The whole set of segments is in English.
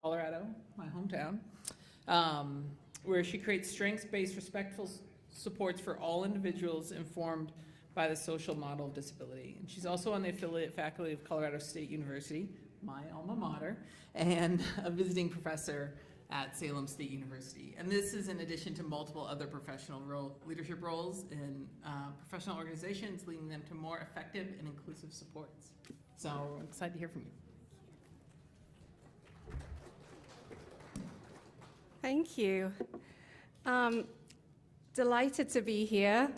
Colorado, my hometown, where she creates strengths-based, respectful supports for all individuals informed by the social model of disability. And she's also on the affiliate faculty of Colorado State University, my alma mater, and a visiting professor at Salem State University. And this is in addition to multiple other professional leadership roles in professional organizations, leading them to more effective and inclusive supports. So I'm excited to hear from you. Thank you. Delighted to be here.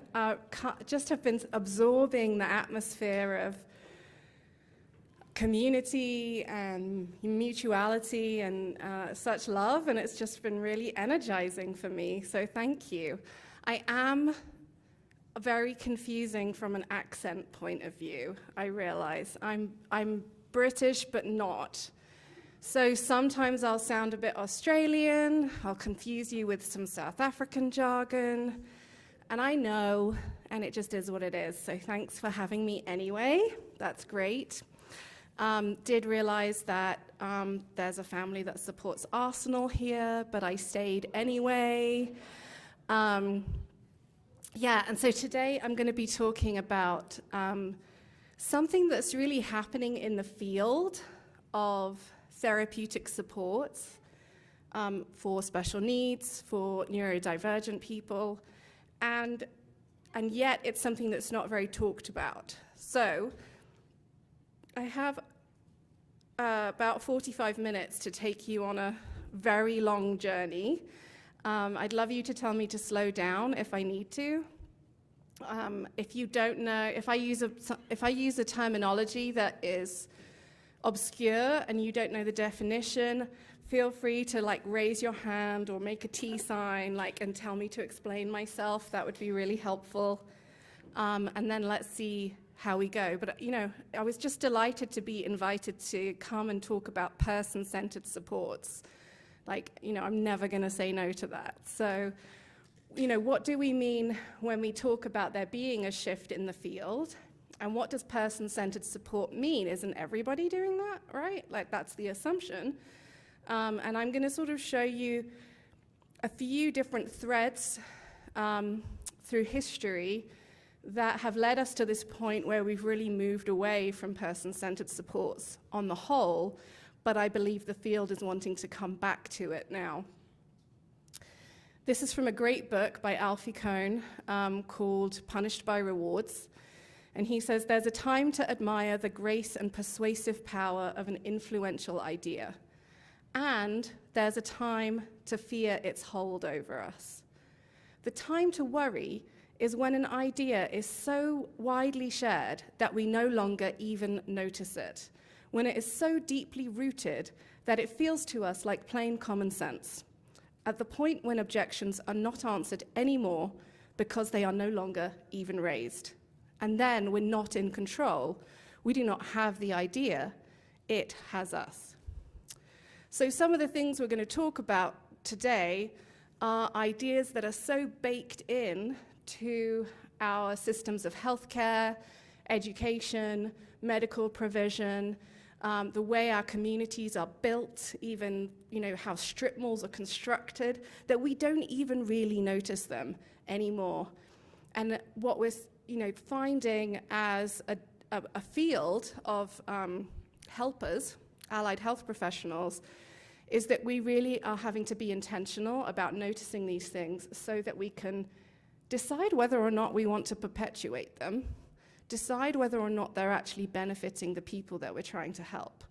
Just have been absorbing the atmosphere of community and mutuality and such love, and it's just been really energizing for me, so thank you. I am very confusing from an accent point of view, I realize. I'm British, but not. So sometimes I'll sound a bit Australian, I'll confuse you with some South African jargon, and I know, and it just is what it is, so thanks for having me anyway, that's great. Did realize that there's a family that supports Arsenal here, but I stayed anyway. And so today I'm going to be talking about something that's really happening in the field of therapeutic supports for special needs, for neurodivergent people, and yet it's something that's not very talked about. So I have about 45 minutes to take you on a very long journey. I'd love you to tell me to slow down if I need to. If you don't know, if I use a terminology that is obscure and you don't know the definition, feel free to raise your hand or make a T sign and tell me to explain myself. That would be really helpful. And then let's see how we go. But I was just delighted to be invited to come and talk about person-centered supports. I'm never going to say no to that. So, what do we mean when we talk about there being a shift in the field? And what does person-centered support mean? Isn't everybody doing that, right? That's the assumption. And I'm going to sort of show you a few different threads through history that have led us to this point where we've really moved away from person-centered supports on the whole, but I believe the field is wanting to come back to it now. This is from a great book by Alfie Kohn called Punished by Rewards. And he says, there's a time to admire the grace and persuasive power of an influential idea. And there's a time to fear its hold over us. The time to worry is when an idea is so widely shared that we no longer even notice it, when it is so deeply rooted that it feels to us like plain common sense, at the point when objections are not answered anymore because they are no longer even raised. And then we're not in control. We do not have the idea, it has us. So some of the things we're going to talk about today are ideas that are so baked in to our systems of healthcare, education, medical provision, the way our communities are built, even how strip malls are constructed, that we don't even really notice them anymore. And what we're finding as a field of helpers, allied health professionals, is that we really are having to be intentional about noticing these things so that we can decide whether or not we want to perpetuate them, decide whether or not they're actually benefiting the people that we're trying to help.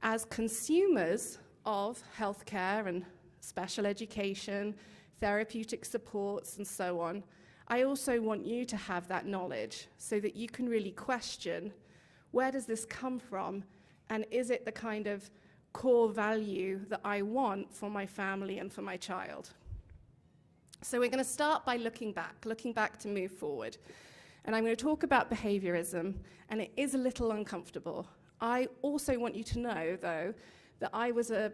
As consumers of healthcare and special education, therapeutic supports, and so on, I also want you to have that knowledge so that you can really question, where does this come from, and is it the kind of core value that I want for my family and for my child? So we're going to start by looking back to move forward. And I'm going to talk about behaviorism, and it is a little uncomfortable. I also want you to know, though, that I was a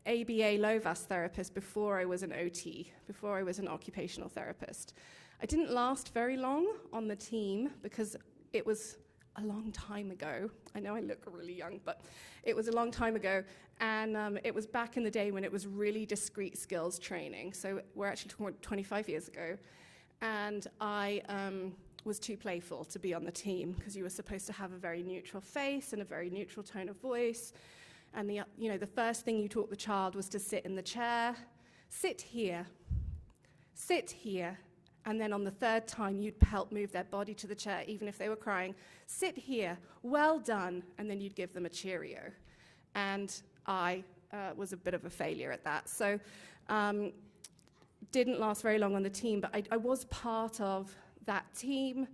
ABA low-VAS therapist before I was an OT, before I was an occupational therapist. I didn't last very long on the team because it was a long time ago. I know I look really young, but it was a long time ago. And it was back in the day when it was really discrete skills training. So we're actually talking about 25 years ago. And I was too playful to be on the team because you were supposed to have a very neutral face and a very neutral tone of voice. And the first thing you taught the child was to sit in the chair. Sit here. Sit here. And then on the third time, you'd help move their body to the chair, even if they were crying. Sit here. Well done. And then you'd give them a Cheerio. And I was a bit of a failure at that. So didn't last very long on the team, but I was part of that team.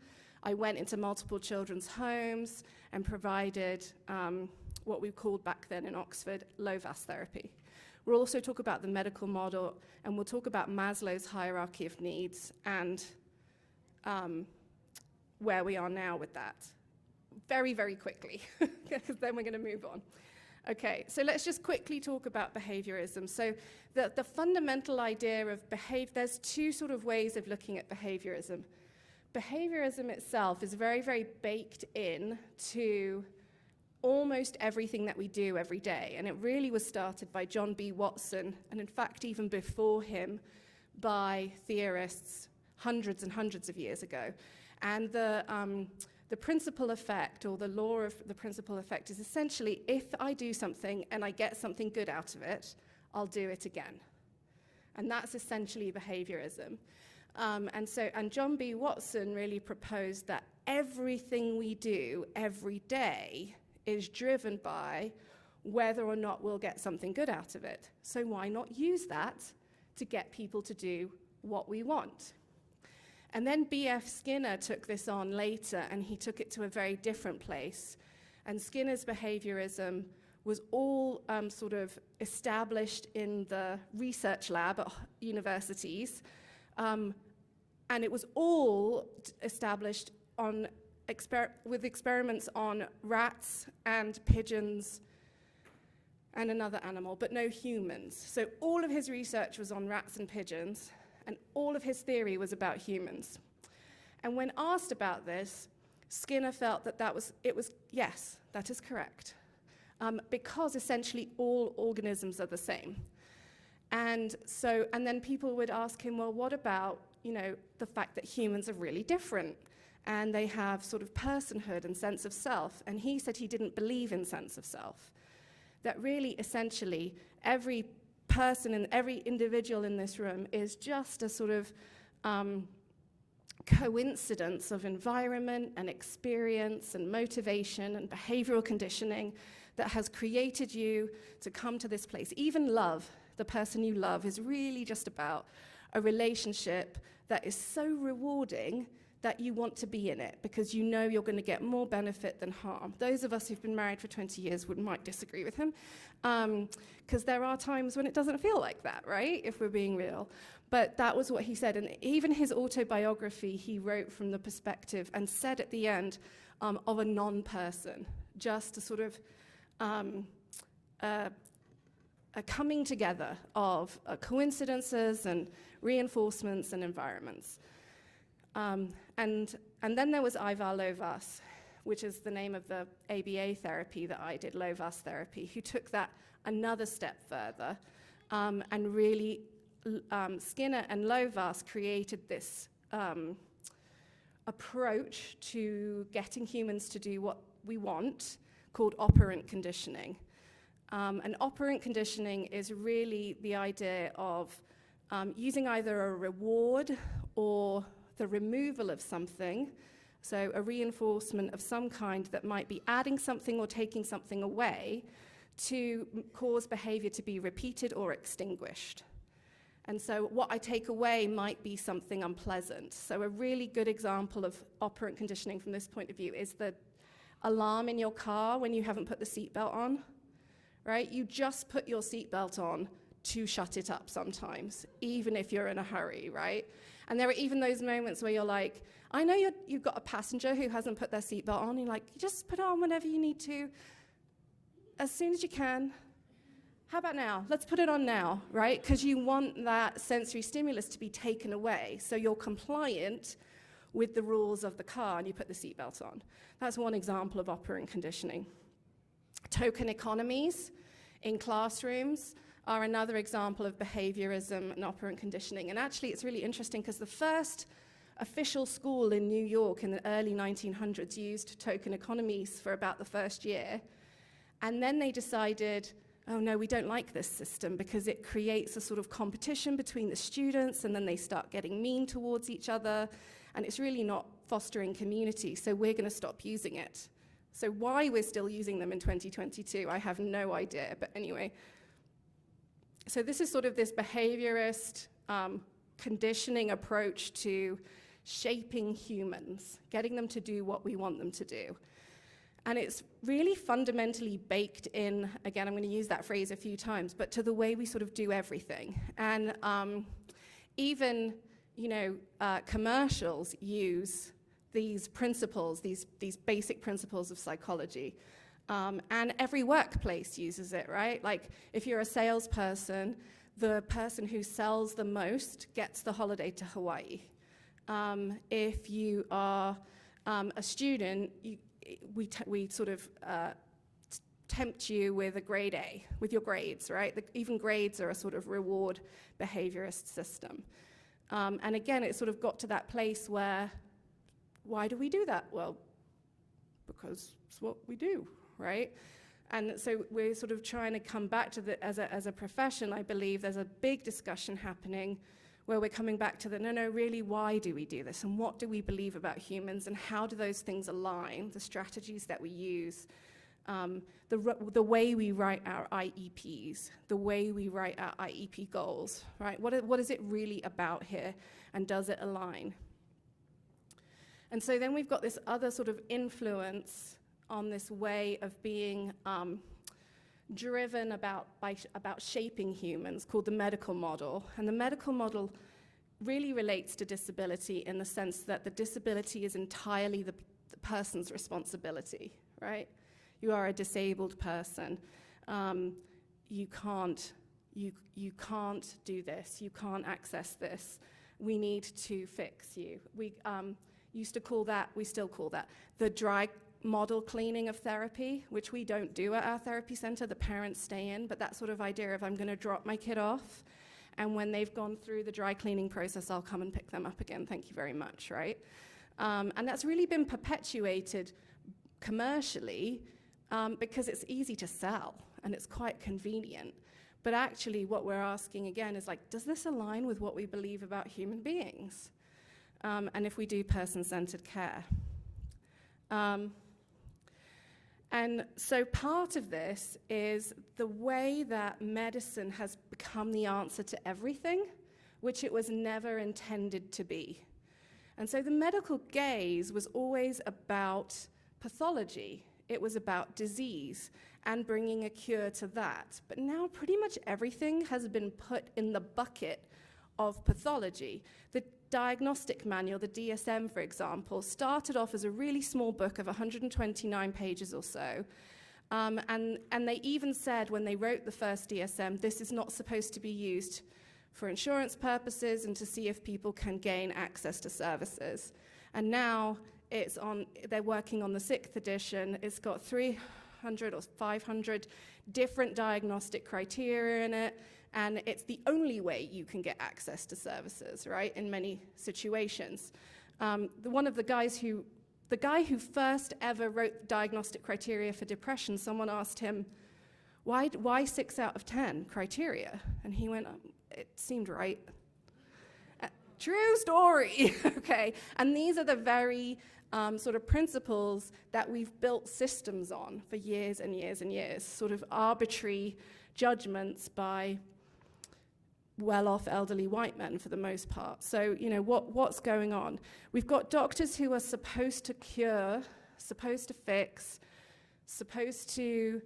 I went into multiple children's homes and provided what we called back then in Oxford low-VAS therapy. We'll also talk about the medical model, and we'll talk about Maslow's hierarchy of needs and where we are now with that. Very, very quickly, because then we're going to move on. Okay, so let's just quickly talk about behaviorism. So the fundamental idea of there's two sort of ways of looking at behaviorism. Behaviorism itself is very, very baked in to almost everything that we do every day. And it really was started by John B. Watson, and in fact, even before him, by theorists hundreds and hundreds of years ago. And the principal effect, or the law of the principal effect, is essentially if I do something and I get something good out of it, I'll do it again. And that's essentially behaviorism. And John B. Watson really proposed that everything we do every day is driven by whether or not we'll get something good out of it. So why not use that to get people to do what we want? And then B.F. Skinner took this on later, and he took it to a very different place. And Skinner's behaviorism was all sort of established in the research lab at universities, and it was all established on with experiments on rats and pigeons and another animal, but no humans. So all of his research was on rats and pigeons, and all of his theory was about humans. And when asked about this, Skinner felt that yes, that is correct, because essentially all organisms are the same. And then people would ask him, well, what about, the fact that humans are really different, and they have sort of personhood and sense of self? And he said he didn't believe in sense of self, that really, essentially, every person and every individual in this room is just a sort of coincidence of environment and experience and motivation and behavioral conditioning that has created you to come to this place. Even love, the person you love, is really just about a relationship that is so rewarding that you want to be in it because you know you're going to get more benefit than harm. Those of us who've been married for 20 years might disagree with him, because there are times when it doesn't feel like that, right, if we're being real. But that was what he said, and even his autobiography he wrote from the perspective and said at the end of a non-person, just a sort of a coming together of coincidences and reinforcements and environments. And then there was Ivar Lovaas, which is the name of the ABA therapy that I did, Lovaas therapy, who took that another step further, and really Skinner and Lovaas created this approach to getting humans to do what we want, called operant conditioning. And operant conditioning is really the idea of using either a reward or the removal of something, so a reinforcement of some kind that might be adding something or taking something away to cause behavior to be repeated or extinguished. And so what I take away might be something unpleasant. So a really good example of operant conditioning from this point of view is the alarm in your car when you haven't put the seatbelt on, right? You just put your seatbelt on to shut it up sometimes, even if you're in a hurry, right? And there are even those moments where you're like, I know you've got a passenger who hasn't put their seatbelt on. You're like, just put it on whenever you need to, as soon as you can. How about now? Let's put it on now, right? Because you want that sensory stimulus to be taken away. So you're compliant with the rules of the car and you put the seatbelt on. That's one example of operant conditioning. Token economies in classrooms are another example of behaviorism and operant conditioning. And actually, it's really interesting because the first official school in New York in the early 1900s used token economies for about the first year. And then they decided, oh no, we don't like this system because it creates a sort of competition between the students, and then they start getting mean towards each other, and it's really not fostering community, so we're going to stop using it. So why we're still using them in 2022, I have no idea, but anyway. So this is sort of this behaviorist conditioning approach to shaping humans, getting them to do what we want them to do. And it's really fundamentally baked in, again, I'm going to use that phrase a few times, but to the way we sort of do everything. And even, commercials use these principles, these basic principles of psychology. And every workplace uses it, right? Like, if you're a salesperson, the person who sells the most gets the holiday to Hawaii. If you are a student, we sort of tempt you with a grade A, with your grades, right? Even grades are a sort of reward behaviorist system. And again, it sort of got to that place where, why do we do that? Well, because it's what we do, right? And so we're sort of trying to come back to the, as a profession, I believe there's a big discussion happening where we're coming back to no, really, why do we do this? And what do we believe about humans? And how do those things align, the strategies that we use, the way we write our IEPs, the way we write our IEP goals, right? What is it really about here? And does it align? And so then we've got this other sort of influence on this way of being driven about shaping humans, called the medical model. And the medical model really relates to disability in the sense that the disability is entirely the person's responsibility, right? You are a disabled person. You can't do this. You can't access this. We need to fix you. We used to call that, we still call that, the dry model cleaning of therapy, which we don't do at our therapy center. The parents stay in, but that sort of idea of I'm going to drop my kid off, and when they've gone through the dry cleaning process, I'll come and pick them up again. Thank you very much, right? And that's really been perpetuated commercially because it's easy to sell and it's quite convenient. But actually what we're asking again is like, does this align with what we believe about human beings? And if we do person-centered care. And so part of this is the way that medicine has become the answer to everything, which it was never intended to be. And so the medical gaze was always about pathology. It was about disease and bringing a cure to that. But now pretty much everything has been put in the bucket of pathology. The diagnostic manual, the DSM, for example, started off as a really small book of 129 pages or so. And they even said when they wrote the first DSM, this is not supposed to be used for insurance purposes and to see if people can gain access to services. And now they're working on the 6th edition. It's got 300 or 500 different diagnostic criteria in it, and it's the only way you can get access to services, right, in many situations. The guy who first ever wrote diagnostic criteria for depression, someone asked him, why 6 out of 10 criteria? And he went, it seemed right. True story, okay? And these are the very sort of principles that we've built systems on for years and years and years, sort of arbitrary judgments by well-off elderly white men for the most part. So, what's going on? We've got doctors who are supposed to cure, supposed to fix, supposed to,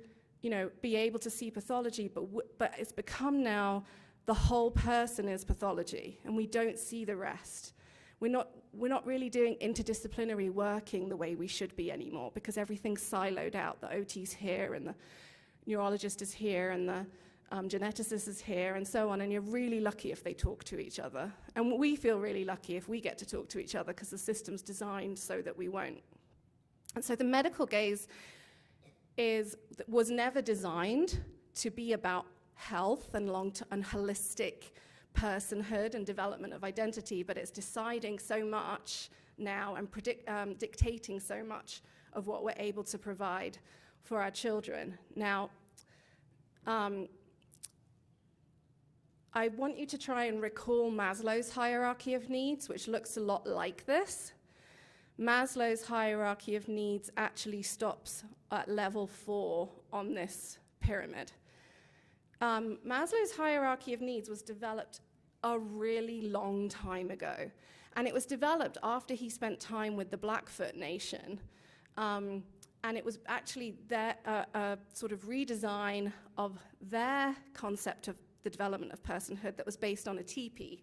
be able to see pathology, but it's become now the whole person is pathology, and we don't see the rest. We're not really doing interdisciplinary working the way we should be anymore because everything's siloed out. The OT's here, and the neurologist is here, and the geneticists is here, and so on, and you're really lucky if they talk to each other. And we feel really lucky if we get to talk to each other because the system's designed so that we won't. And so the medical gaze was never designed to be about health and and holistic personhood and development of identity, but it's deciding so much now and dictating so much of what we're able to provide for our children. Now, I want you to try and recall Maslow's hierarchy of needs, which looks a lot like this. Maslow's hierarchy of needs actually stops at level 4 on this pyramid. Maslow's hierarchy of needs was developed a really long time ago, and it was developed after he spent time with the Blackfoot Nation, and it was actually a sort of redesign of their concept of the development of personhood that was based on a teepee.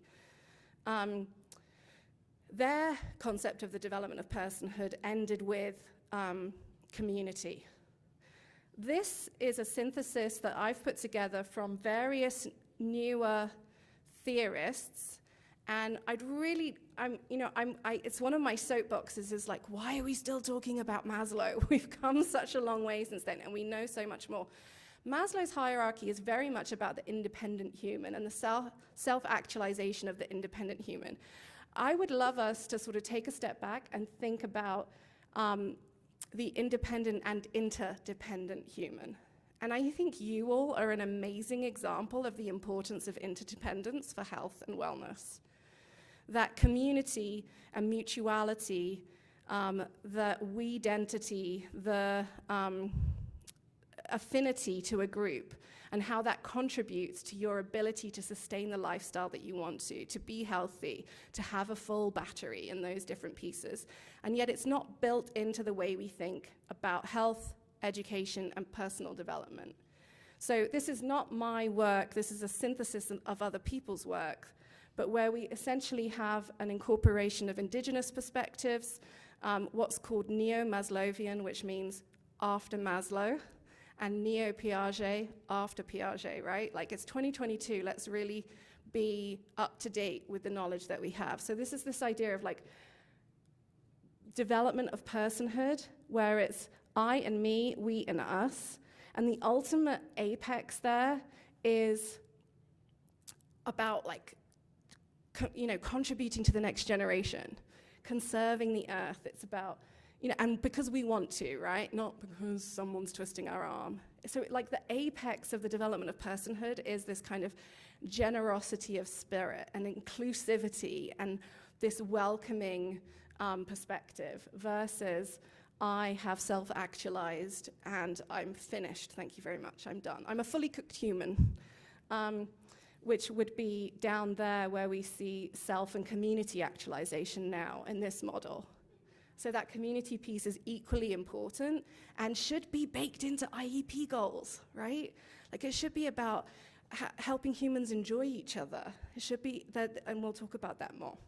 Their concept of the development of personhood ended with community. This is a synthesis that I've put together from various newer theorists, and it's one of my soapboxes is like, why are we still talking about Maslow? We've come such a long way since then, and we know so much more. Maslow's hierarchy is very much about the independent human and the self-actualization of the independent human. I would love us to sort of take a step back and think about the independent and interdependent human. And I think you all are an amazing example of the importance of interdependence for health and wellness. That community and mutuality, the we-dentity, the affinity to a group, and how that contributes to your ability to sustain the lifestyle that you want to be healthy, to have a full battery in those different pieces. And yet it's not built into the way we think about health, education, and personal development. So this is not my work, this is a synthesis of other people's work, but where we essentially have an incorporation of indigenous perspectives, what's called neo-Maslowian, which means after Maslow, and neo-Piaget after Piaget, right? Like, it's 2022, let's really be up to date with the knowledge that we have. So this is this idea of like development of personhood, where it's I and me, we and us, and the ultimate apex there is about like, contributing to the next generation, conserving the earth. It's about, and because we want to, right? Not because someone's twisting our arm. So like the apex of the development of personhood is this kind of generosity of spirit and inclusivity and this welcoming perspective versus I have self-actualized and I'm finished. Thank you very much, I'm done. I'm a fully cooked human, which would be down there where we see self and community actualization now in this model. So that community piece is equally important and should be baked into IEP goals, right? Like, it should be about helping humans enjoy each other. It should be that, and we'll talk about that more.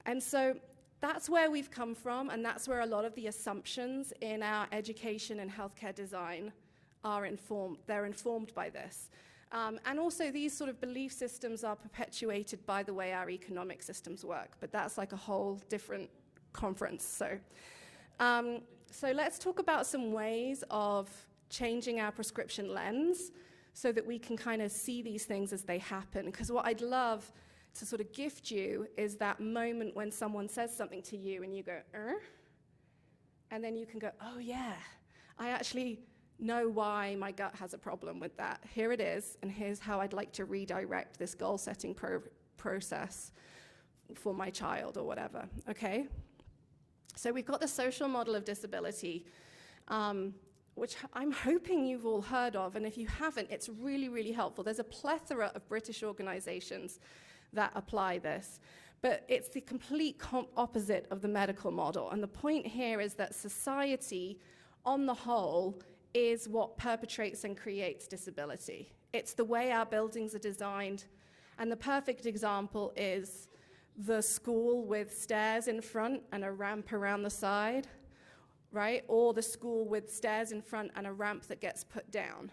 And so that's where we've come from, and that's where a lot of the assumptions in our education and healthcare design are informed. They're informed by this. And also these sort of belief systems are perpetuated by the way our economic systems work, but that's like a whole different conference. So let's talk about some ways of changing our prescription lens so that we can kind of see these things as they happen. Because what I'd love to sort of gift you is that moment when someone says something to you and you go, and then you can go, oh yeah, I actually know why my gut has a problem with that. Here it is, and here's how I'd like to redirect this goal-setting process for my child or whatever, okay? So we've got the social model of disability, which I'm hoping you've all heard of, and if you haven't, it's really, really helpful. There's a plethora of British organizations that apply this, but it's the complete opposite of the medical model. And the point here is that society, on the whole, is what perpetrates and creates disability. It's the way our buildings are designed, and the perfect example is the school with stairs in front and a ramp around the side, right? Or the school with stairs in front and a ramp that gets put down.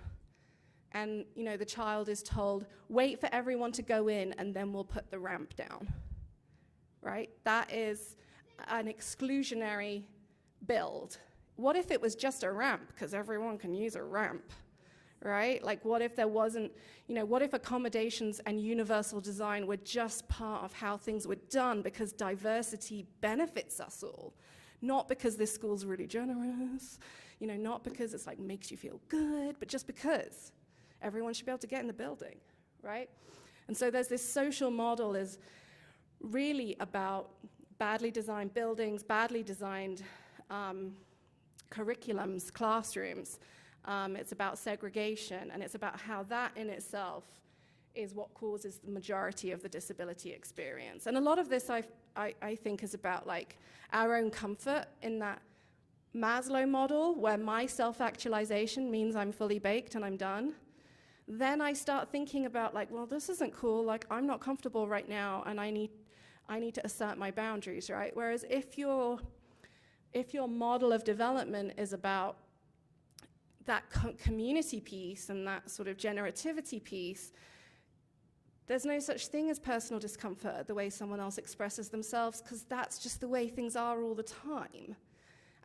and the child is told, wait for everyone to go in and then we'll put the ramp down, right? That is an exclusionary build. What if it was just a ramp, because everyone can use a ramp, right? Like, what if there wasn't, what if accommodations and universal design were just part of how things were done because diversity benefits us all, not because this school's really generous, not because it's like makes you feel good, but just because everyone should be able to get in the building, right? And so there's this social model is really about badly designed buildings, badly designed curriculums, classrooms. It's about segregation, and it's about how that in itself is what causes the majority of the disability experience. And a lot of this, I think, is about like our own comfort in that Maslow model, where my self-actualization means I'm fully baked and I'm done. Then I start thinking about like, well, this isn't cool. Like, I'm not comfortable right now, and I need to assert my boundaries, right? Whereas if your model of development is about that community piece and that sort of generativity piece, there's no such thing as personal discomfort, the way someone else expresses themselves, because that's just the way things are all the time.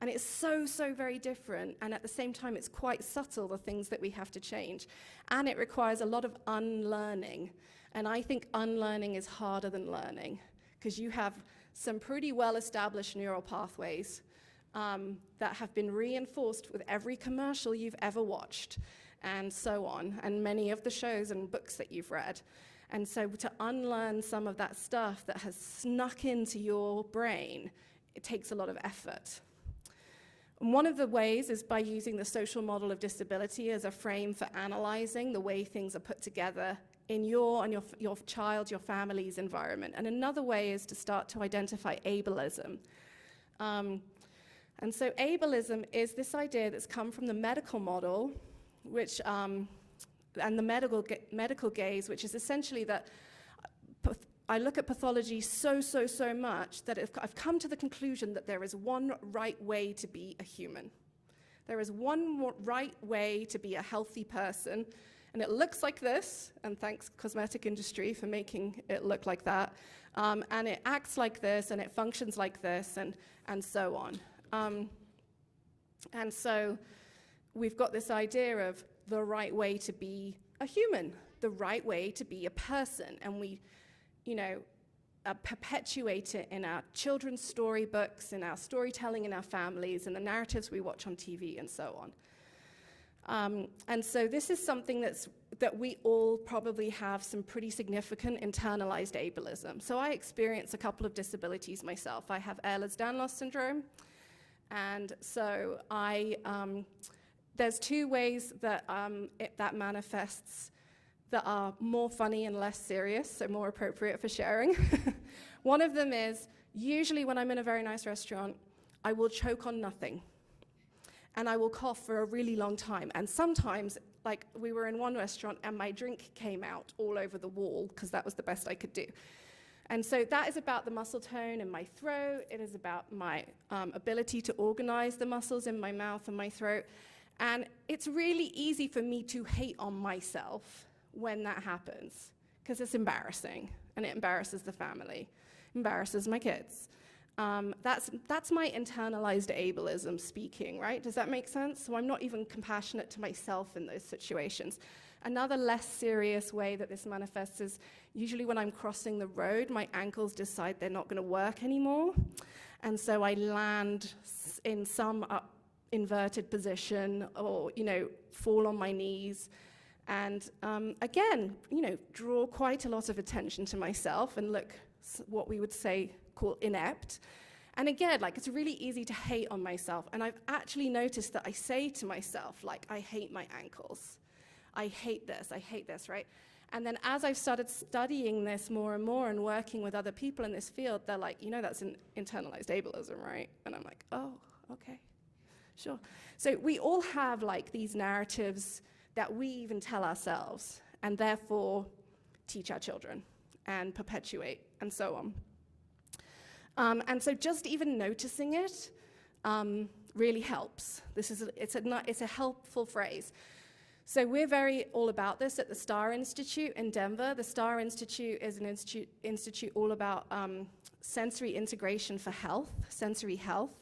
And it's so, so very different. And at the same time, it's quite subtle, the things that we have to change. And it requires a lot of unlearning. And I think unlearning is harder than learning, because you have some pretty well-established neural pathways that have been reinforced with every commercial you've ever watched, and so on, and many of the shows and books that you've read. And so to unlearn some of that stuff that has snuck into your brain, it takes a lot of effort. And one of the ways is by using the social model of disability as a frame for analyzing the way things are put together in your child, your family's environment. And another way is to start to identify ableism. And so ableism is this idea that's come from the medical model, which, and the medical gaze, which is essentially that I look at pathology so much that I've come to the conclusion that there is one right way to be a human. There is one right way to be a healthy person, and it looks like this, and thanks cosmetic industry for making it look like that, and it acts like this, and it functions like this, and so on. And so we've got this idea of the right way to be a human, the right way to be a person, and we perpetuate it in our children's storybooks, in our storytelling in our families, and the narratives we watch on TV, and so on. And so this is something that we all probably have some pretty significant internalized ableism. So I experience a couple of disabilities myself. I have Ehlers-Danlos syndrome, and so there's two ways that that manifests that are more funny and less serious, so more appropriate for sharing. One of them is, usually when I'm in a very nice restaurant, I will choke on nothing. And I will cough for a really long time. And sometimes, like we were in one restaurant and my drink came out all over the wall because that was the best I could do. And so that is about the muscle tone in my throat. It is about my ability to organize the muscles in my mouth and my throat. And it's really easy for me to hate on myself when that happens, because it's embarrassing, and it embarrasses the family, embarrasses my kids. That's my internalized ableism speaking, right? Does that make sense? So I'm not even compassionate to myself in those situations. Another less serious way that this manifests is usually when I'm crossing the road, my ankles decide they're not going to work anymore. And so I land in some inverted position or, fall on my knees. And again, draw quite a lot of attention to myself and look what we would call inept. And again, it's really easy to hate on myself. And I've actually noticed that I say to myself, I hate my ankles. I hate this, right? And then as I've started studying this more and more and working with other people in this field, they're like, that's an internalized ableism, right? And I'm like, oh, okay, sure. So we all have these narratives that we even tell ourselves and therefore teach our children and perpetuate and so on. And so just even noticing it really helps. It's a helpful phrase. So we're very all about this at the STAR Institute in Denver. The STAR Institute is an institute all about sensory integration for health, sensory health.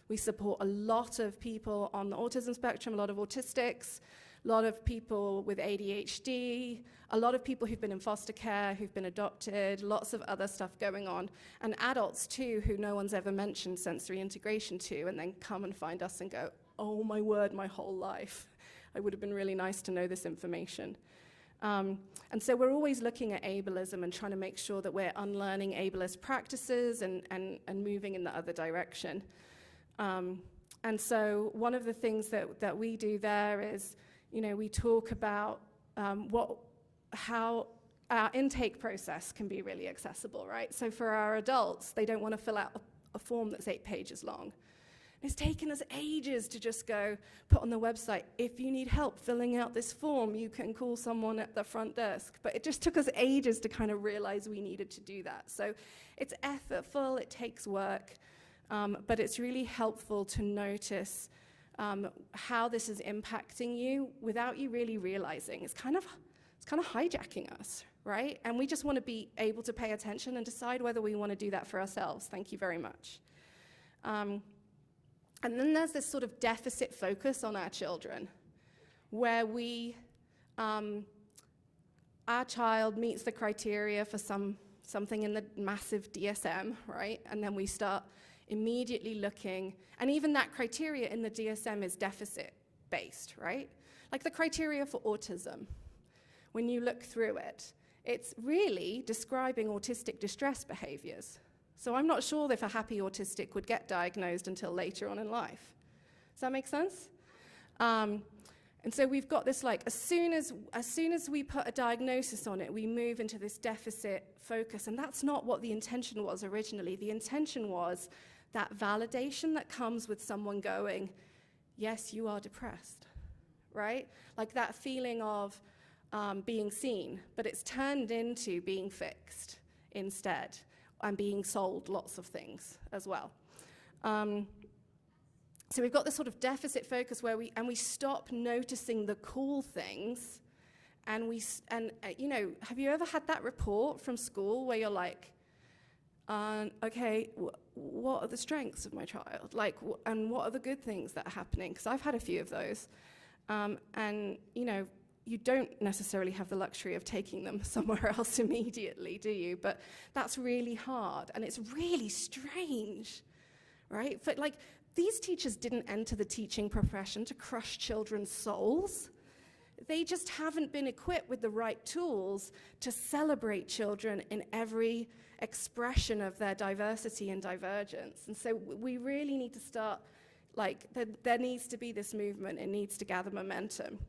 We support a lot of people on the autism spectrum, a lot of autistics, a lot of people with ADHD, a lot of people who've been in foster care, who've been adopted, lots of other stuff going on, and adults too, who no one's ever mentioned sensory integration to, and then come and find us and go, oh my word, my whole life. It would have been really nice to know this information. And so we're always looking at ableism and trying to make sure that we're unlearning ableist practices and moving in the other direction. And so one of the things that we do there is, we talk about how our intake process can be really accessible, right? So for our adults, they don't want to fill out a form that's 8 pages long. It's taken us ages to just go put on the website, if you need help filling out this form, you can call someone at the front desk. But it just took us ages to kind of realize we needed to do that. So it's effortful, it takes work, but it's really helpful to notice how this is impacting you without you really realizing. It's kind of hijacking us, right? And we just want to be able to pay attention and decide whether we want to do that for ourselves. Thank you very much. And then there's this sort of deficit focus on our children, where our child meets the criteria for something in the massive DSM, right? And then we start immediately looking, and even that criteria in the DSM is deficit-based, right? Like the criteria for autism, when you look through it, it's really describing autistic distress behaviors. So I'm not sure if a happy autistic would get diagnosed until later on in life. Does that make sense? And so we've got this, like, as soon as we put a diagnosis on it, we move into this deficit focus, and that's not what the intention was originally. The intention was that validation that comes with someone going, yes, you are depressed, right? Like that feeling of being seen, but it's turned into being fixed instead, and being sold lots of things as well. So we've got this sort of deficit focus where we stop noticing the cool things, and have you ever had that report from school where you're like, okay, what are the strengths of my child? Like, and what are the good things that are happening? Because I've had a few of those, and you don't necessarily have the luxury of taking them somewhere else immediately, do you? But that's really hard, and it's really strange, right? But like, these teachers didn't enter the teaching profession to crush children's souls. They just haven't been equipped with the right tools to celebrate children in every expression of their diversity and divergence. And so we really need to start, like, there needs to be this movement. It needs to gather momentum.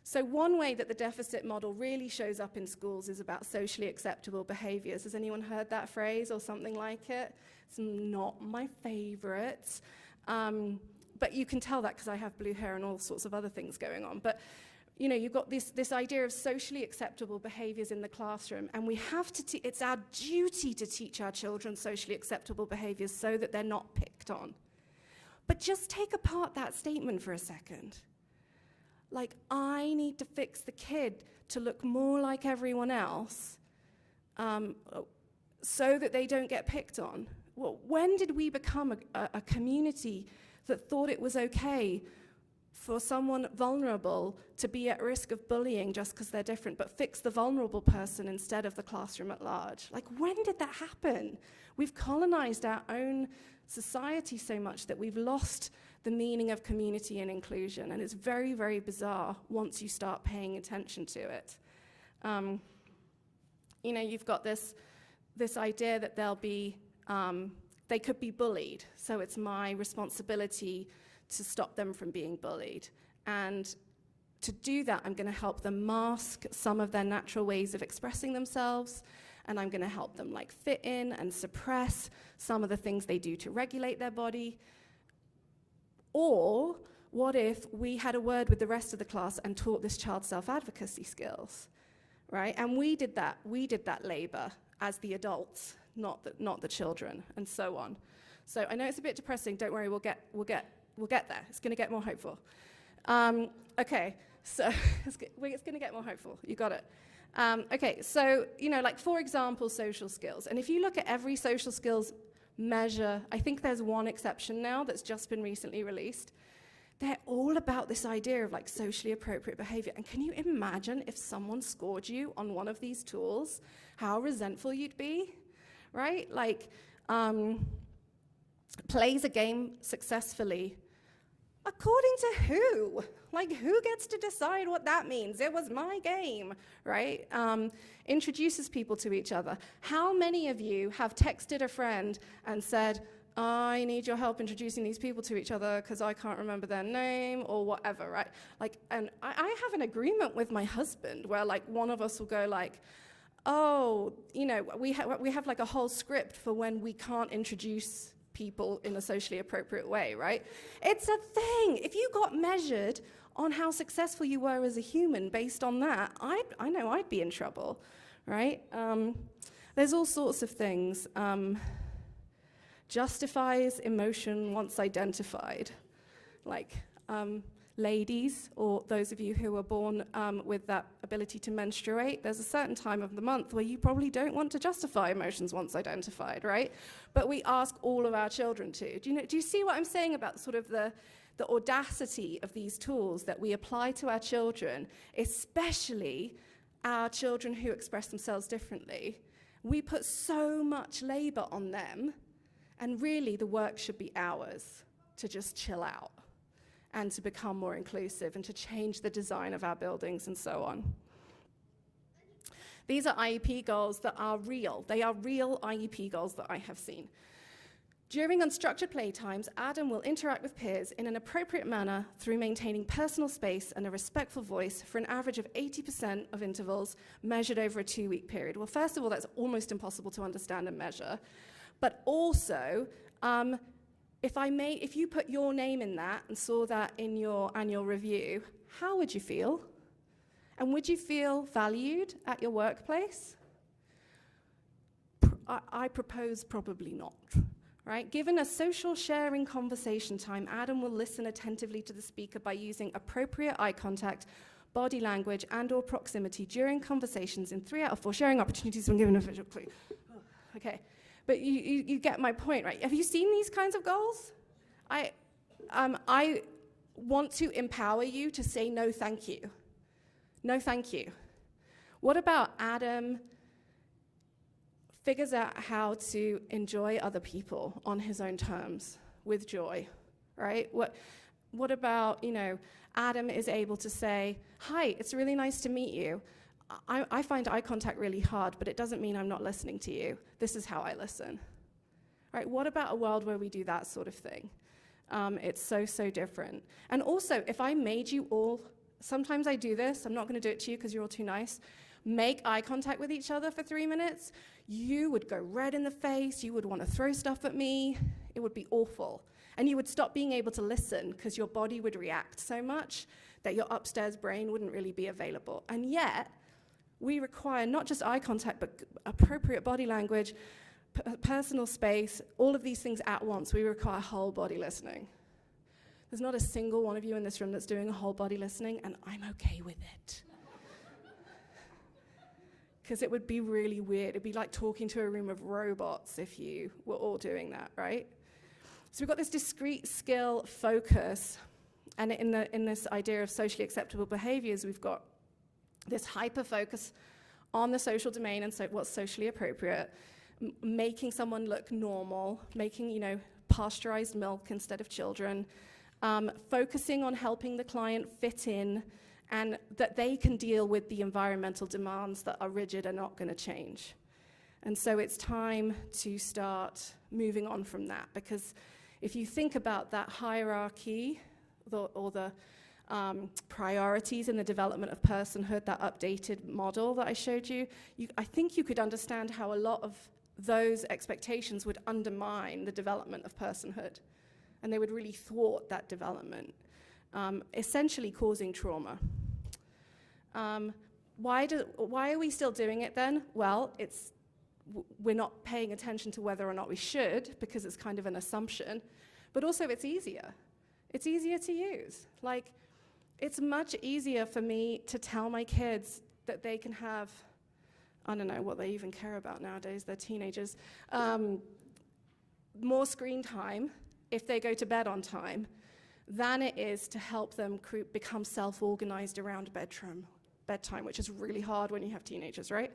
So one way that the deficit model really shows up in schools is about socially acceptable behaviors. Has anyone heard that phrase or something like it? It's not my favorite, but you can tell that because I have blue hair and all sorts of other things going on. But you've got this idea of socially acceptable behaviors in the classroom, and we have to, it's our duty to teach our children socially acceptable behaviors so that they're not picked on. But just take apart that statement for a second. Like, I need to fix the kid to look more like everyone else so that they don't get picked on. Well, when did we become a community that thought it was okay for someone vulnerable to be at risk of bullying just because they're different, but fix the vulnerable person instead of the classroom at large? Like, when did that happen? We've colonized our own society so much that we've lost the meaning of community and inclusion, and it's very, very bizarre once you start paying attention to it. You've got this idea that they could be bullied, so it's my responsibility to stop them from being bullied. And to do that, I'm going to help them mask some of their natural ways of expressing themselves, and I'm going to help them fit in and suppress some of the things they do to regulate their body. Or what if we had a word with the rest of the class and taught this child self-advocacy skills, right? And we did that labor as the adults, not the children, and so on. So I know it's a bit depressing. Don't worry, we'll get there. It's going to get more hopeful. Okay, So it's going to get more hopeful. You got it. Okay, so, like, for example, social skills. And if you look at every social skills measure, I think there's one exception now that's just been recently released. They're all about this idea of, like, socially appropriate behavior. And can you imagine if someone scored you on one of these tools, how resentful you'd be, right? Like, plays a game successfully. According to who? Like, who gets to decide what that means? It was my game, right? Introduces people to each other. How many of you have texted a friend and said, I need your help introducing these people to each other because I can't remember their name or whatever, right? Like, and I have an agreement with my husband where, like, one of us will go like, oh, we have like a whole script for when we can't introduce people in a socially appropriate way, right? It's a thing. If you got measured on how successful you were as a human based on that, I know I'd be in trouble, right? There's all sorts of things. Justifies emotion once identified. Like, ladies, or those of you who were born with that ability to menstruate, there's a certain time of the month where you probably don't want to justify emotions once identified, right? But we ask all of our children to. Do you see what I'm saying about sort of the audacity of these tools that we apply to our children, especially our children who express themselves differently? We put so much labor on them, and really the work should be ours to just chill out and to become more inclusive and to change the design of our buildings and so on. These are IEP goals that are real. They are real IEP goals that I have seen. During unstructured playtimes, Adam will interact with peers in an appropriate manner through maintaining personal space and a respectful voice for an average of 80% of intervals measured over a 2-week period. Well, first of all, that's almost impossible to understand and measure. But also, if you put your name in that and saw that in your annual review, how would you feel? And would you feel valued at your workplace? I propose probably not, right? Given a social sharing conversation time, Adam will listen attentively to the speaker by using appropriate eye contact, body language, and/or proximity during conversations in 3 out of 4 sharing opportunities when given a visual clue. Okay. But you get my point, right? Have you seen these kinds of goals? I want to empower you to say no thank you. No thank you. What about Adam figures out how to enjoy other people on his own terms with joy, right? What about, Adam is able to say, hi, it's really nice to meet you. I find eye contact really hard, but it doesn't mean I'm not listening to you. This is how I listen. Right? What about a world where we do that sort of thing? It's so different. And also, if I made you all, sometimes I do this, I'm not going to do it to you because you're all too nice, make eye contact with each other for 3 minutes, you would go red in the face, you would want to throw stuff at me, it would be awful. And you would stop being able to listen because your body would react so much that your upstairs brain wouldn't really be available. And yet, we require not just eye contact, but appropriate body language, personal space, all of these things at once. We require whole body listening. There's not a single one of you in this room that's doing a whole body listening, and I'm okay with it. Because it would be really weird. It'd be like talking to a room of robots if you were all doing that, right? So we've got this discrete skill focus, and in this idea of socially acceptable behaviors, we've got this hyper-focus on the social domain and what's socially appropriate, making someone look normal, making, pasteurized milk instead of children, focusing on helping the client fit in and that they can deal with the environmental demands that are rigid and not going to change. And so it's time to start moving on from that, because if you think about that hierarchy or the priorities in the development of personhood, that updated model that I showed you, I think you could understand how a lot of those expectations would undermine the development of personhood, and they would really thwart that development, essentially causing trauma. Why are we still doing it then? Well, we're not paying attention to whether or not we should, because it's kind of an assumption, but also it's easier. It's easier to use. Like, it's much easier for me to tell my kids that they can have, I don't know what they even care about nowadays, they're teenagers, more screen time if they go to bed on time than it is to help them become self-organized around bedtime, which is really hard when you have teenagers, right?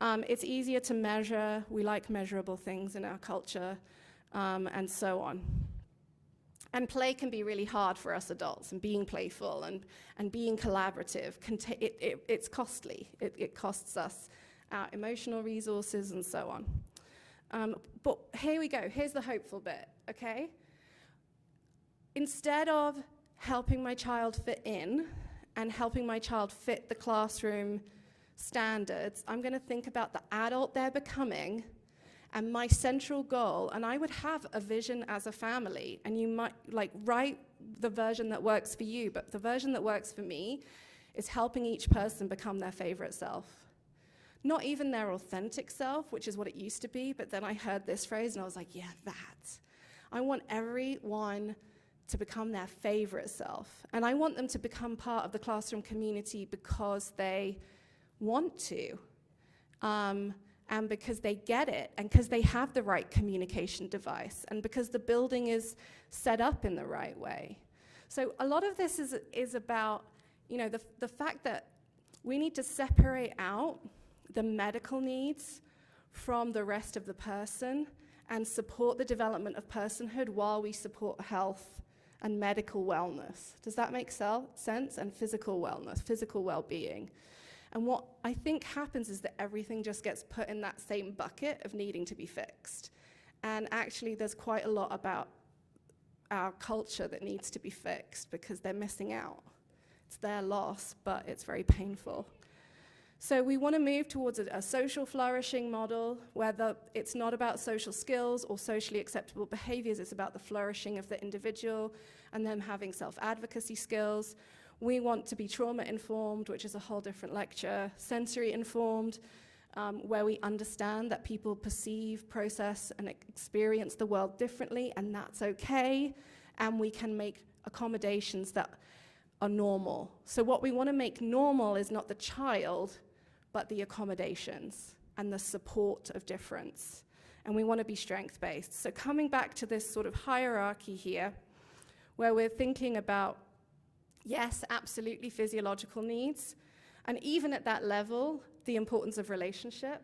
It's easier to measure. We like measurable things in our culture, and so on. And play can be really hard for us adults, and being playful and being collaborative, it's costly. It costs us our emotional resources and so on. But here we go. Here's the hopeful bit, okay? Instead of helping my child fit in and helping my child fit the classroom standards, I'm going to think about the adult they're becoming and my central goal, and I would have a vision as a family, and you might write the version that works for you, but the version that works for me is helping each person become their favorite self. Not even their authentic self, which is what it used to be, but then I heard this phrase and I was like, yeah, that. I want everyone to become their favorite self, and I want them to become part of the classroom community because they want to. And because they get it, and because they have the right communication device, and because the building is set up in the right way. So a lot of this is about, the fact that we need to separate out the medical needs from the rest of the person and support the development of personhood while we support health and medical wellness. Does that make sense? And physical wellness, physical well-being. And what I think happens is that everything just gets put in that same bucket of needing to be fixed. And actually, there's quite a lot about our culture that needs to be fixed because they're missing out. It's their loss, but it's very painful. So we want to move towards a social flourishing model where it's not about social skills or socially acceptable behaviors, it's about the flourishing of the individual and them having self-advocacy skills. We want to be trauma-informed, which is a whole different lecture, sensory-informed, where we understand that people perceive, process, and experience the world differently, and that's okay, and we can make accommodations that are normal. So what we want to make normal is not the child, but the accommodations and the support of difference. And we want to be strength-based. So coming back to this sort of hierarchy here, where we're thinking about, yes, absolutely physiological needs, and even at that level, the importance of relationship,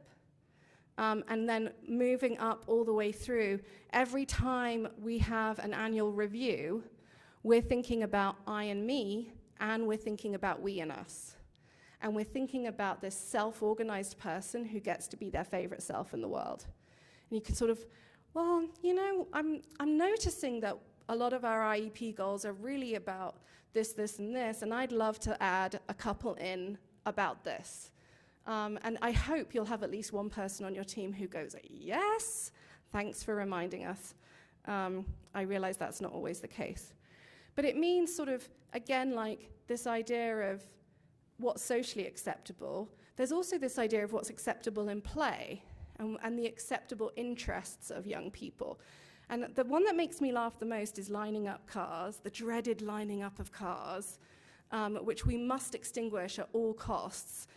and then moving up all the way through. Every time we have an annual review, we're thinking about I and me, and we're thinking about we and us. And we're thinking about this self-organized person who gets to be their favorite self in the world. And you can sort of, well, I'm noticing that a lot of our IEP goals are really about this, this, and this, and I'd love to add a couple in about this. And I hope you'll have at least one person on your team who goes, yes, thanks for reminding us. I realize that's not always the case. But it means sort of, again, like this idea of what's socially acceptable. There's also this idea of what's acceptable in play and the acceptable interests of young people. And the one that makes me laugh the most is lining up cars, the dreaded lining up of cars, which we must extinguish at all costs.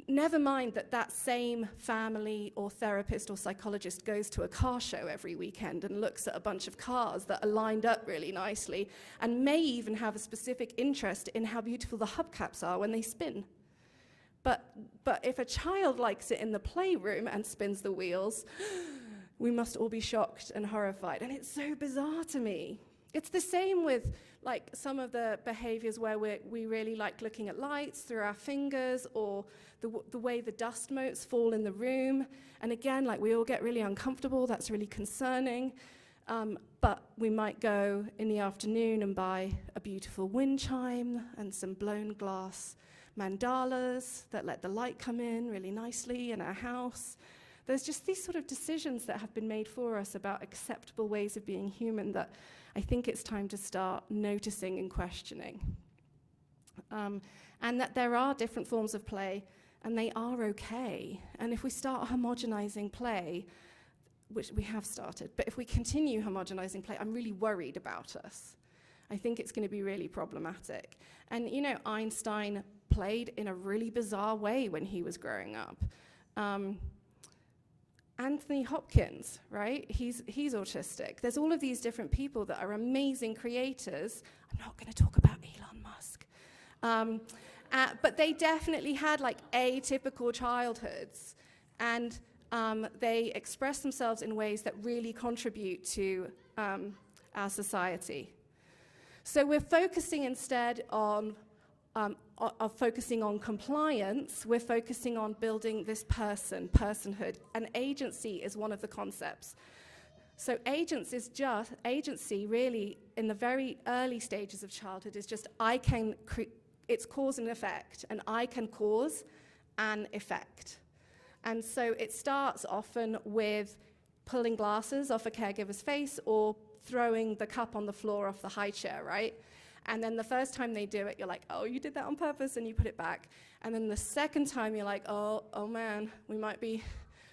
Never mind that same family or therapist or psychologist goes to a car show every weekend and looks at a bunch of cars that are lined up really nicely and may even have a specific interest in how beautiful the hubcaps are when they spin. But if a child likes it in the playroom and spins the wheels, we must all be shocked and horrified. And it's so bizarre to me. It's the same with like some of the behaviors where we really like looking at lights through our fingers, or the way the dust motes fall in the room. And again, like we all get really uncomfortable. That's really concerning. But we might go in the afternoon and buy a beautiful wind chime and some blown glass mandalas that let the light come in really nicely in our house. There's just these sort of decisions that have been made for us about acceptable ways of being human that I think it's time to start noticing and questioning. And that there are different forms of play, and they are okay. And if we start homogenizing play, which we have started, but if we continue homogenizing play, I'm really worried about us. I think it's going to be really problematic. And, you know, Einstein played in a really bizarre way when he was growing up. Anthony Hopkins, right? He's autistic. There's all of these different people that are amazing creators. I'm not going to talk about Elon Musk. But they definitely had like atypical childhoods. And they express themselves in ways that really contribute to our society. So we're focusing instead on focusing on compliance, we're focusing on building this personhood, and agency is one of the concepts. So agency really, in the very early stages of childhood, is just it's cause and effect, and I can cause an effect. And so it starts often with pulling glasses off a caregiver's face or throwing the cup on the floor off the high chair, right? And then the first time they do it, you're like, oh, you did that on purpose, and you put it back. And then the second time, you're like, oh man, we might be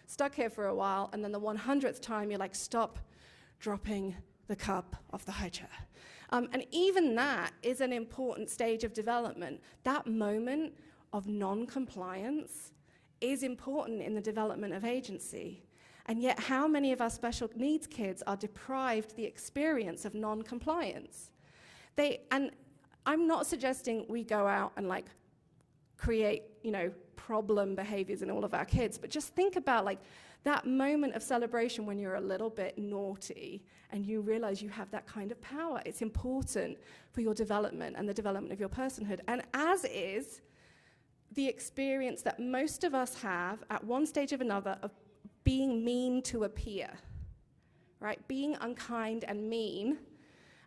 stuck here for a while. And then the 100th time, you're like, stop dropping the cup off the high chair. And even that is an important stage of development. That moment of non-compliance is important in the development of agency. And yet, how many of our special needs kids are deprived the experience of non-compliance? And I'm not suggesting we go out and like create, you know, problem behaviors in all of our kids, but just think about like that moment of celebration when you're a little bit naughty and you realize you have that kind of power. It's important for your development and the development of your personhood. And as is the experience that most of us have at one stage or another of being mean to a peer, right? Being unkind and mean.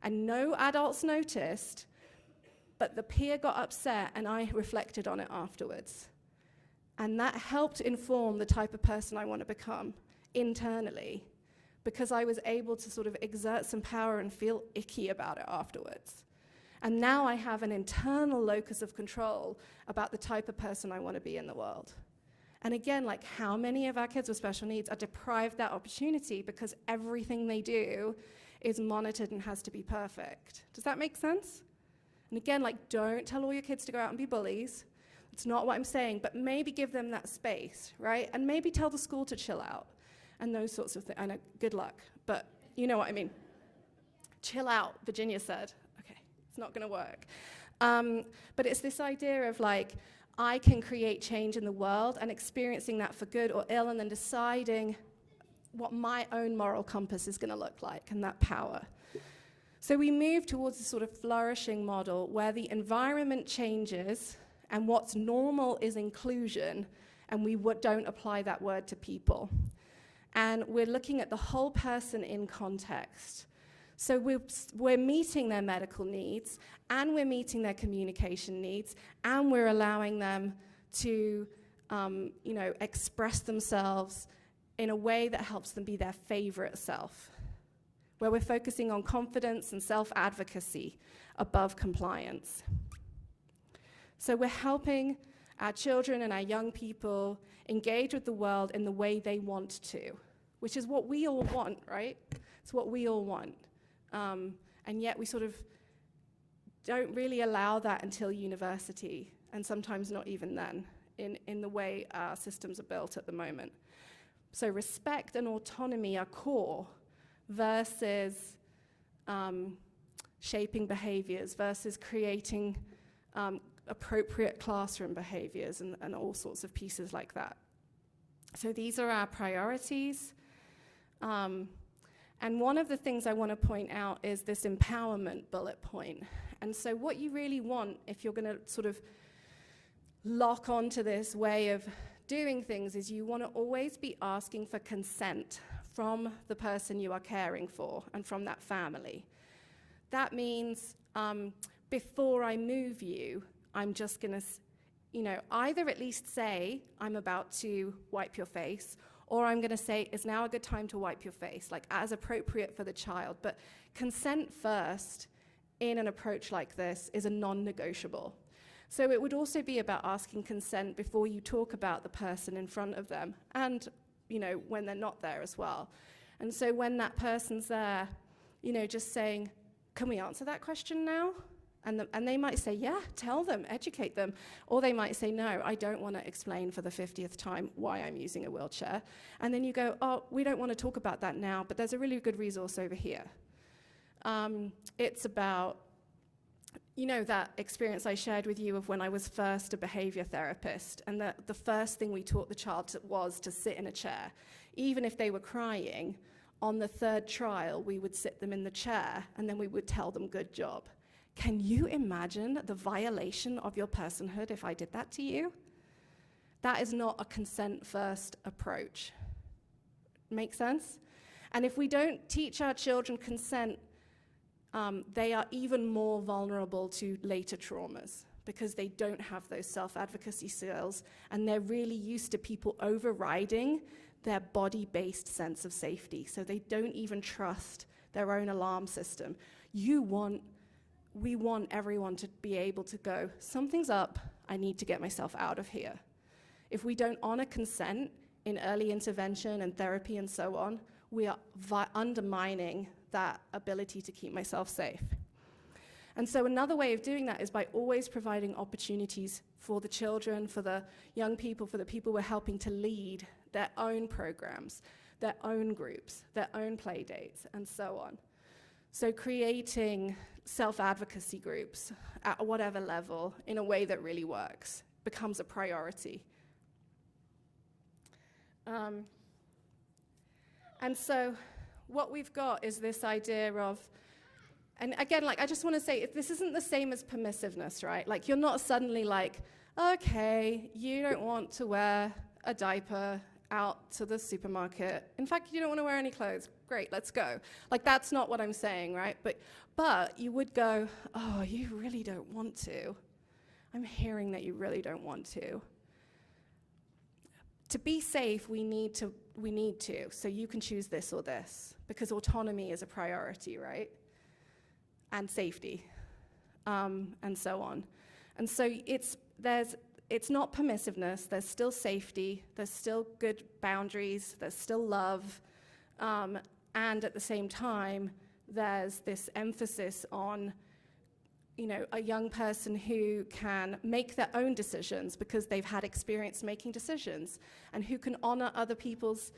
And no adults noticed, but the peer got upset and I reflected on it afterwards. And that helped inform the type of person I want to become internally, because I was able to sort of exert some power and feel icky about it afterwards. And now I have an internal locus of control about the type of person I want to be in the world. And again, like how many of our kids with special needs are deprived that opportunity because everything they do is monitored and has to be perfect. Does that make sense? And again, like, don't tell all your kids to go out and be bullies. It's not what I'm saying, but maybe give them that space, right? And maybe tell the school to chill out and those sorts of things. I know, good luck, but you know what I mean. Chill out, Virginia said. Okay, it's not gonna work. But it's this idea of like, I can create change in the world and experiencing that for good or ill and then deciding what my own moral compass is going to look like, and that power. So we move towards a sort of flourishing model where the environment changes and what's normal is inclusion, and we don't apply that word to people. And we're looking at the whole person in context. So we're meeting their medical needs, and we're meeting their communication needs, and we're allowing them to express themselves in a way that helps them be their favorite self, where we're focusing on confidence and self-advocacy above compliance. So we're helping our children and our young people engage with the world in the way they want to, which is what we all want, right? It's what we all want. And yet we sort of don't really allow that until university, and sometimes not even then, in the way our systems are built at the moment. So respect and autonomy are core versus shaping behaviors versus creating appropriate classroom behaviors and all sorts of pieces like that. So these are our priorities. And one of the things I want to point out is this empowerment bullet point. And so what you really want, if you're going to sort of lock onto this way of doing things, is you want to always be asking for consent from the person you are caring for and from that family. That means before I move you, I'm just going to, either at least say, I'm about to wipe your face, or I'm going to say, is now a good time to wipe your face, like as appropriate for the child. But consent first in an approach like this is a non-negotiable. So it would also be about asking consent before you talk about the person in front of them, and when they're not there as well. And so when that person's there, just saying, can we answer that question now? And they might say, yeah, tell them, educate them. Or they might say, no, I don't want to explain for the 50th time why I'm using a wheelchair. And then you go, oh, we don't want to talk about that now, but there's a really good resource over here. It's about, you know, that experience I shared with you of when I was first a behavior therapist, and the first thing we taught the child was to sit in a chair. Even if they were crying, on the third trial, we would sit them in the chair, and then we would tell them, good job. Can you imagine the violation of your personhood if I did that to you? That is not a consent-first approach. Make sense? And if we don't teach our children consent, they are even more vulnerable to later traumas because they don't have those self-advocacy skills, and they're really used to people overriding their body-based sense of safety, so they don't even trust their own alarm system. We want everyone to be able to go, something's up, I need to get myself out of here. If we don't honor consent in early intervention and therapy and so on, we are undermining that ability to keep myself safe. And so another way of doing that is by always providing opportunities for the children, for the young people, for the people we're helping to lead their own programs, their own groups, their own play dates, and so on. So creating self-advocacy groups at whatever level in a way that really works becomes a priority. And so what we've got is this idea of, and again, like, I just want to say, this isn't the same as permissiveness, right? Like, you're not suddenly like, okay, you don't want to wear a diaper out to the supermarket. In fact, you don't want to wear any clothes. Great, let's go. Like, that's not what I'm saying, right? But you would go, oh, you really don't want to. I'm hearing that you really don't want to. To be safe, we need to, so you can choose this or this, because autonomy is a priority, right? And safety, and so on. And so it's not permissiveness, there's still safety, there's still good boundaries, there's still love, and at the same time, there's this emphasis on, you know, a young person who can make their own decisions because they've had experience making decisions, and who can honor other people's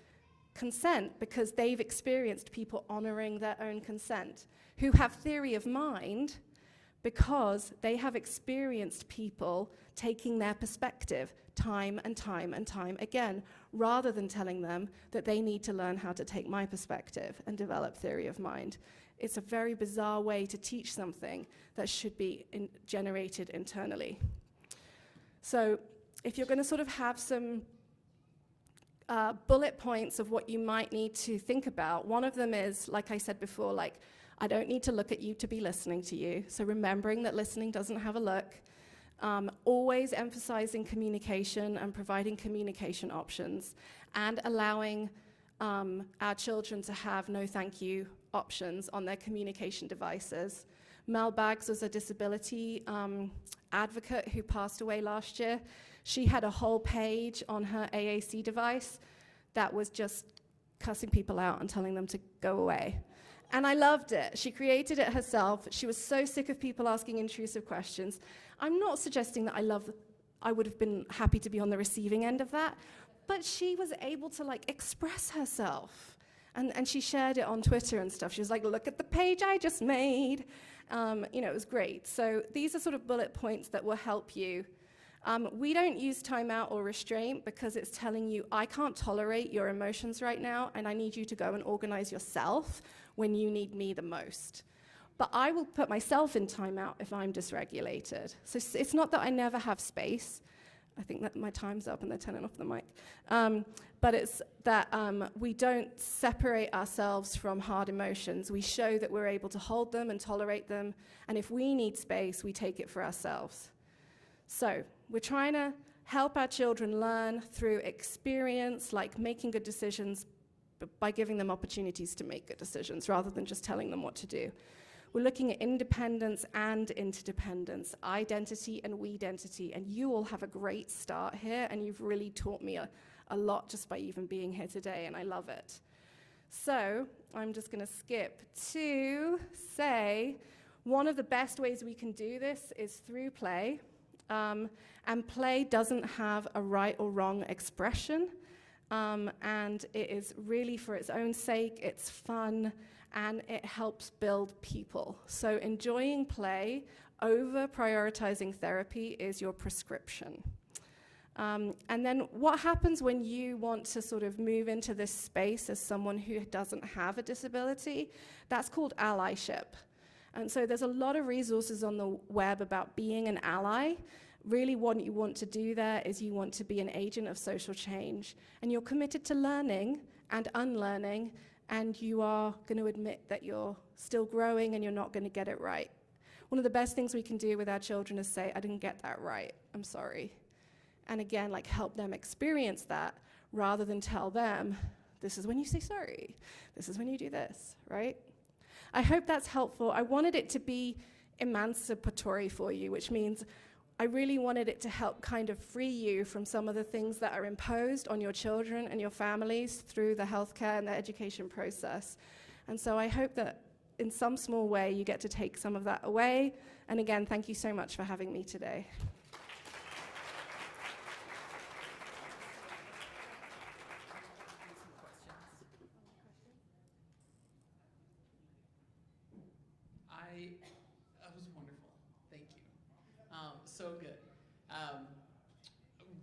consent because they've experienced people honoring their own consent, who have theory of mind because they have experienced people taking their perspective time and time and time again, rather than telling them that they need to learn how to take my perspective and develop theory of mind. It's a very bizarre way to teach something that should be generated internally. So if you're going to sort of have some bullet points of what you might need to think about, one of them is, like I said before, like, I don't need to look at you to be listening to you. So remembering that listening doesn't have a look. Always emphasizing communication and providing communication options, and allowing our children to have no thank you options on their communication devices. Mel Baggs was a disability advocate who passed away last year. She had a whole page on her AAC device that was just cussing people out and telling them to go away. And I loved it. She created it herself. She was so sick of people asking intrusive questions. I'm not suggesting that I would have been happy to be on the receiving end of that, but she was able to, like, express herself. And she shared it on Twitter and stuff. She was like, look at the page I just made. You know, it was great. So these are sort of bullet points that will help you. We don't use timeout or restraint because it's telling you, I can't tolerate your emotions right now, and I need you to go and organize yourself when you need me the most. But I will put myself in timeout if I'm dysregulated. So it's not that I never have space. I think that my time's up and they're turning off the mic. But it's that we don't separate ourselves from hard emotions. We show that we're able to hold them and tolerate them. And if we need space, we take it for ourselves. So we're trying to help our children learn through experience, like making good decisions, by giving them opportunities to make good decisions rather than just telling them what to do. We're looking at independence and interdependence, identity and we-dentity, and you all have a great start here, and you've really taught me a lot just by even being here today, and I love it. So I'm just going to skip to say one of the best ways we can do this is through play. And play doesn't have a right or wrong expression. And it is really for its own sake, it's fun, and it helps build people. So enjoying play over prioritizing therapy is your prescription. And then what happens when you want to sort of move into this space as someone who doesn't have a disability? That's called allyship. And so there's a lot of resources on the web about being an ally. Really what you want to do there is you want to be an agent of social change. And you're committed to learning and unlearning, and you are going to admit that you're still growing and you're not going to get it right. One of the best things we can do with our children is say, I didn't get that right, I'm sorry. And again, like help them experience that rather than tell them, this is when you say sorry, this is when you do this, right? I hope that's helpful. I wanted it to be emancipatory for you, which means I really wanted it to help kind of free you from some of the things that are imposed on your children and your families through the healthcare and the education process. And so I hope that in some small way you get to take some of that away. And again, thank you so much for having me today. That was wonderful. Thank you. So good.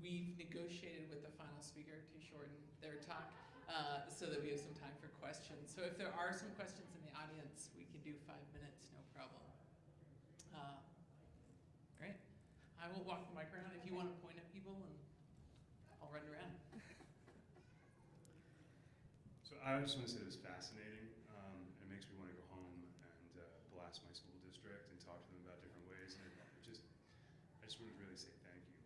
We've negotiated with the final speaker to shorten their talk so that we have some time for questions. So if there are some questions in the audience, we can do 5 minutes, no problem. Great. I will walk the mic around if you want to point at people, and I'll run around. So I just want to say it was fascinating. It makes me want to go home and blast my school district and talk to them about different ways. And I just want to really say thank you.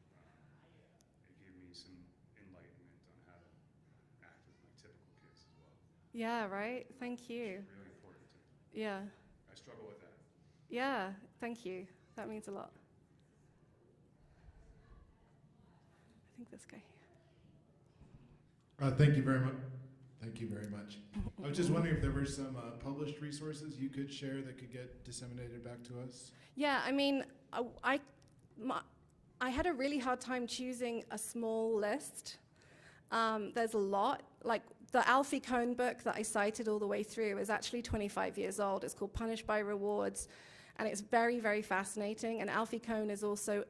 It gave me some enlightenment on how to act with my typical kids as well. Yeah, right? Thank you. It's really important to me. Yeah. I struggle with that. Yeah, thank you. That means a lot. I think this guy. Thank you very much. Thank you very much. I was just wondering if there were some published resources you could share that could get disseminated back to us. Yeah, I mean, I had a really hard time choosing a small list. There's a lot. Like the Alfie Kohn book that I cited all the way through is actually 25 years old. It's called Punished by Rewards, and it's very, very fascinating. And Alfie Kohn is also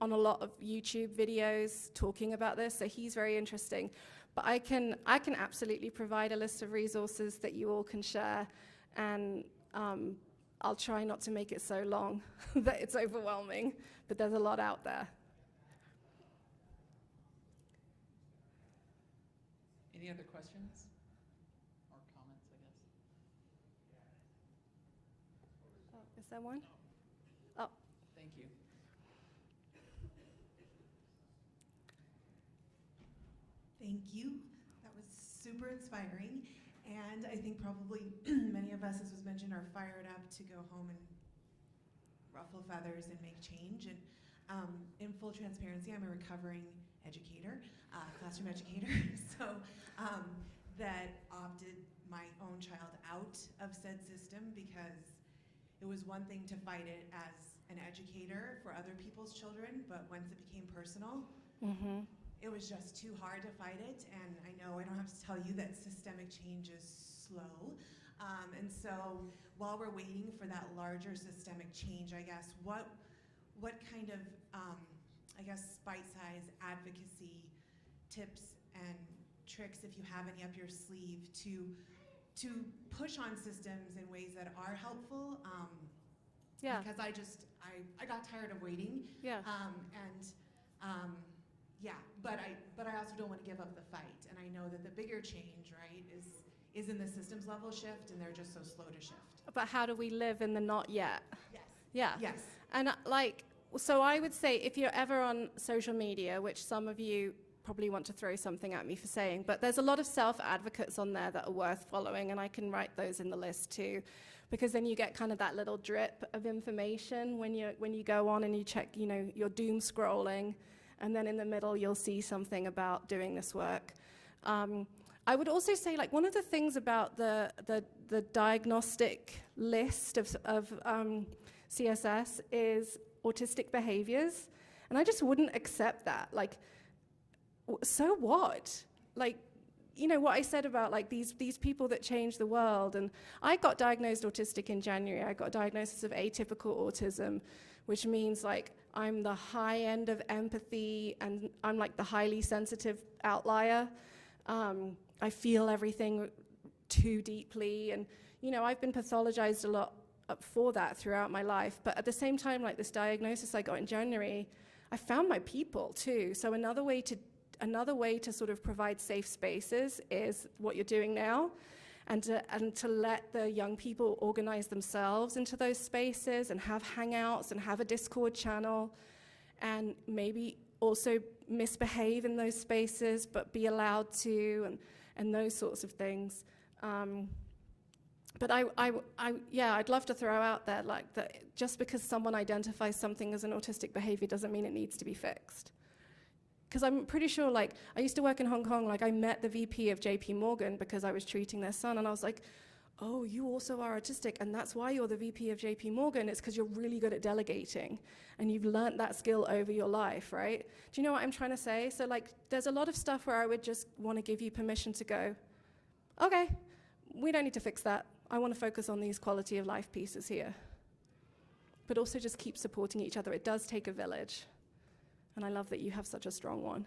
on a lot of YouTube videos talking about this, so he's very interesting. But I can absolutely provide a list of resources that you all can share, and I'll try not to make it so long that it's overwhelming, but there's a lot out there. Any other questions or comments, I guess? Oh, is there one? Oh. Thank you. Thank you. That was super inspiring. And I think probably many of us, as was mentioned, are fired up to go home and ruffle feathers and make change. And in full transparency, I'm a recovering educator, classroom educator, so that opted my own child out of said system because it was one thing to fight it as an educator for other people's children, but once it became personal, it was just too hard to fight it. And I know I don't have to tell you that systemic change is slow. And so while we're waiting for that larger systemic change, I guess, what kind of, I guess, bite-sized advocacy tips and tricks, if you have any up your sleeve, to push on systems in ways that are helpful? Yeah. Because I got tired of waiting. Yeah. Yeah, but I also don't want to give up the fight, and I know that the bigger change, right, is in the systems level shift, and they're just so slow to shift. But how do we live in the not yet? Yes. Yeah. Yes. And so I would say if you're ever on social media, which some of you probably want to throw something at me for saying, but there's a lot of self-advocates on there that are worth following, and I can write those in the list too, because then you get kind of that little drip of information when you go on and you check, you're doom scrolling, and then in the middle you'll see something about doing this work. I would also say, like, one of the things about the diagnostic list of CSS is autistic behaviors, and I just wouldn't accept that. Like, so what? Like, you know, what I said about, like, these people that change the world, and I got diagnosed autistic in January. I got a diagnosis of atypical autism, which means, like, I'm the high end of empathy, and I'm, like, the highly sensitive outlier. I feel everything too deeply, and, you know, I've been pathologized a lot for that throughout my life. But at the same time, like, this diagnosis I got in January, I found my people too. So another way to sort of provide safe spaces is what you're doing now, and to let the young people organize themselves into those spaces and have hangouts and have a Discord channel, and maybe also misbehave in those spaces, but be allowed to, and those sorts of things. But I'd love to throw out there, like, that just because someone identifies something as an autistic behavior doesn't mean it needs to be fixed. Because I'm pretty sure, like, I used to work in Hong Kong, like, I met the VP of JP Morgan because I was treating their son, and I was like, oh, you also are autistic, and that's why you're the VP of JP Morgan. It's because you're really good at delegating, and you've learned that skill over your life, right? Do you know what I'm trying to say? So, like, there's a lot of stuff where I would just want to give you permission to go, okay, we don't need to fix that. I want to focus on these quality of life pieces here. But also just keep supporting each other. It does take a village. And I love that you have such a strong one.